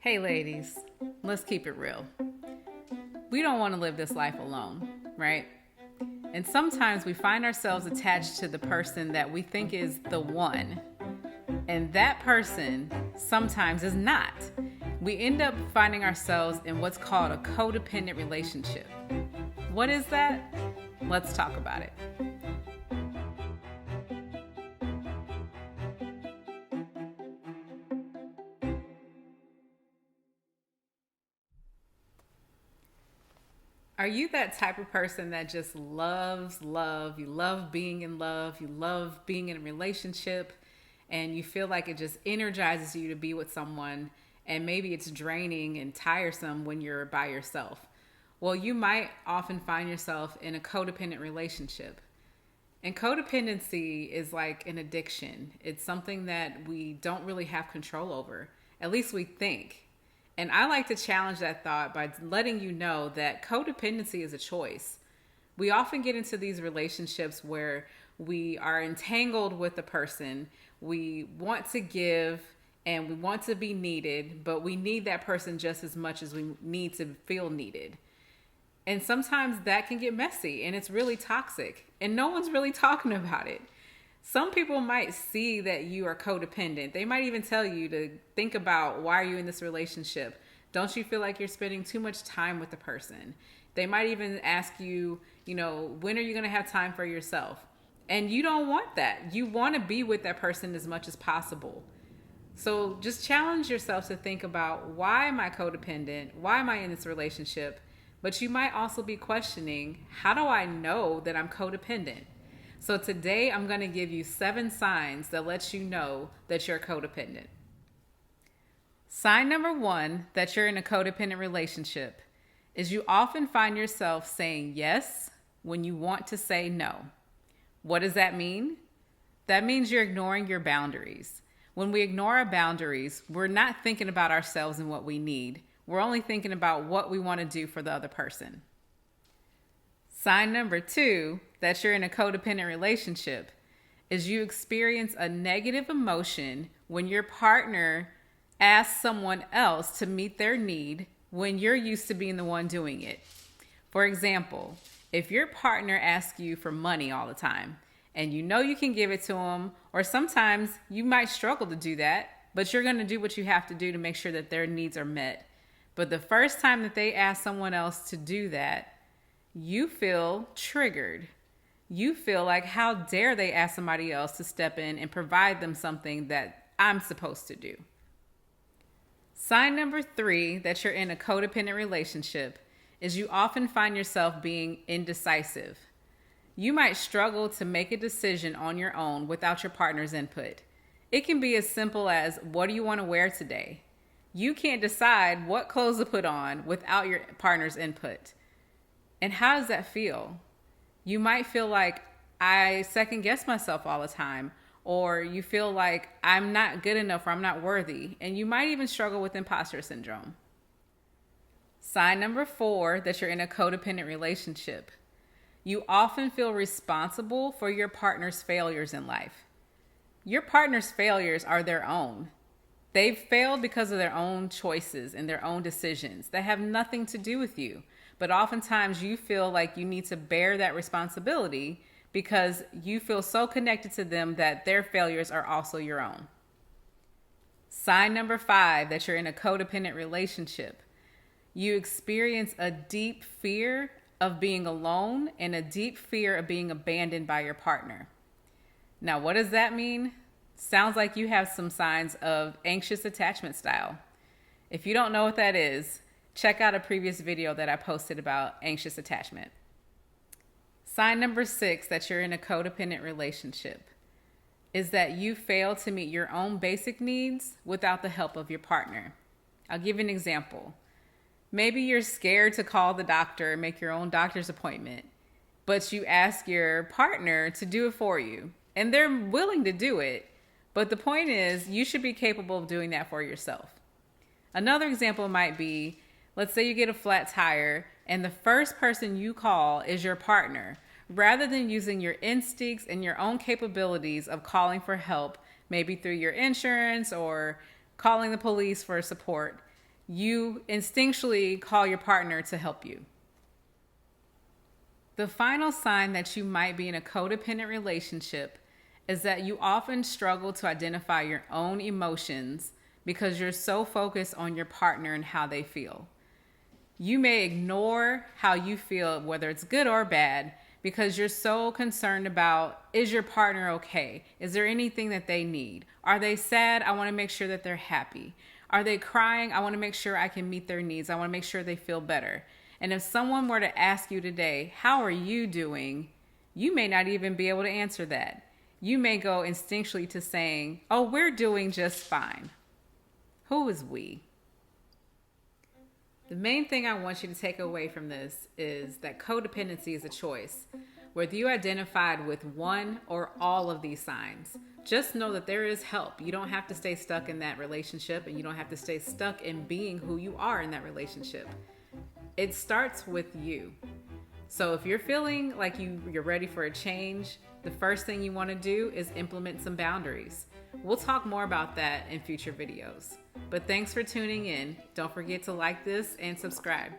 Hey ladies, let's keep it real. We don't want to live this life alone, right? And sometimes we find ourselves attached to the person that we think is the one, and that person sometimes is not. We end up finding ourselves in what's called a codependent relationship. What is that? Let's talk about it. Are you that type of person that just loves love? You love being in love, you love being in a relationship, and you feel like it just energizes you to be with someone, and maybe it's draining and tiresome when you're by yourself. Well, you might often find yourself in a codependent relationship. And codependency is like an addiction. It's something that we don't really have control over. At least we think. And I like to challenge that thought by letting you know that codependency is a choice. We often get into these relationships where we are entangled with a person. We want to give and we want to be needed, but we need that person just as much as we need to feel needed. And sometimes that can get messy and it's really toxic and no one's really talking about it. Some people might see that you are codependent. They might even tell you to think about, why are you in this relationship? Don't you feel like you're spending too much time with the person? They might even ask you, when are you going to have time for yourself? And you don't want that. You want to be with that person as much as possible. So just challenge yourself to think about, why am I codependent? Why am I in this relationship? But you might also be questioning, how do I know that I'm codependent? So today I'm going to give you 7 signs that let you know that you're codependent. Sign number 1 that you're in a codependent relationship is you often find yourself saying yes when you want to say no. What does that mean? That means you're ignoring your boundaries. When we ignore our boundaries, we're not thinking about ourselves and what we need. We're only thinking about what we want to do for the other person. Sign number 2 that you're in a codependent relationship is you experience a negative emotion when your partner asks someone else to meet their need when you're used to being the one doing it. For example, if your partner asks you for money all the time and you know you can give it to them, or sometimes you might struggle to do that, but you're going to do what you have to do to make sure that their needs are met. But the first time that they ask someone else to do that, you feel triggered. You feel like, how dare they ask somebody else to step in and provide them something that I'm supposed to do. Sign number 3 that you're in a codependent relationship is you often find yourself being indecisive. You might struggle to make a decision on your own without your partner's input. It can be as simple as, what do you want to wear today? You can't decide what clothes to put on without your partner's input. And how does that feel? You might feel like, I second guess myself all the time, or you feel like I'm not good enough or I'm not worthy. And you might even struggle with imposter syndrome. Sign number 4 that you're in a codependent relationship. You often feel responsible for your partner's failures in life. Your partner's failures are their own. They've failed because of their own choices and their own decisions that have nothing to do with you. But oftentimes you feel like you need to bear that responsibility because you feel so connected to them that their failures are also your own. Sign number 5 that you're in a codependent relationship. You experience a deep fear of being alone and a deep fear of being abandoned by your partner. Now, what does that mean? Sounds like you have some signs of anxious attachment style. If you don't know what that is, check out a previous video that I posted about anxious attachment. Sign number 6 that you're in a codependent relationship is that you fail to meet your own basic needs without the help of your partner. I'll give you an example. Maybe you're scared to call the doctor and make your own doctor's appointment, but you ask your partner to do it for you, and they're willing to do it. But the point is, you should be capable of doing that for yourself. Another example might be, let's say you get a flat tire and the first person you call is your partner. Rather than using your instincts and your own capabilities of calling for help, maybe through your insurance or calling the police for support, you instinctually call your partner to help you. The final sign that you might be in a codependent relationship is that you often struggle to identify your own emotions because you're so focused on your partner and how they feel. You may ignore how you feel, whether it's good or bad, because you're so concerned about, is your partner okay? Is there anything that they need? Are they sad? I want to make sure that they're happy. Are they crying? I want to make sure I can meet their needs. I want to make sure they feel better. And if someone were to ask you today, how are you doing? You may not even be able to answer that. You may go instinctually to saying, oh, we're doing just fine. Who is we? The main thing I want you to take away from this is that codependency is a choice. Whether you identified with one or all of these signs, just know that there is help. You don't have to stay stuck in that relationship, and you don't have to stay stuck in being who you are in that relationship. It starts with you. So if you're feeling like you're ready for a change, the first thing you want to do is implement some boundaries. We'll talk more about that in future videos. But thanks for tuning in. Don't forget to like this and subscribe.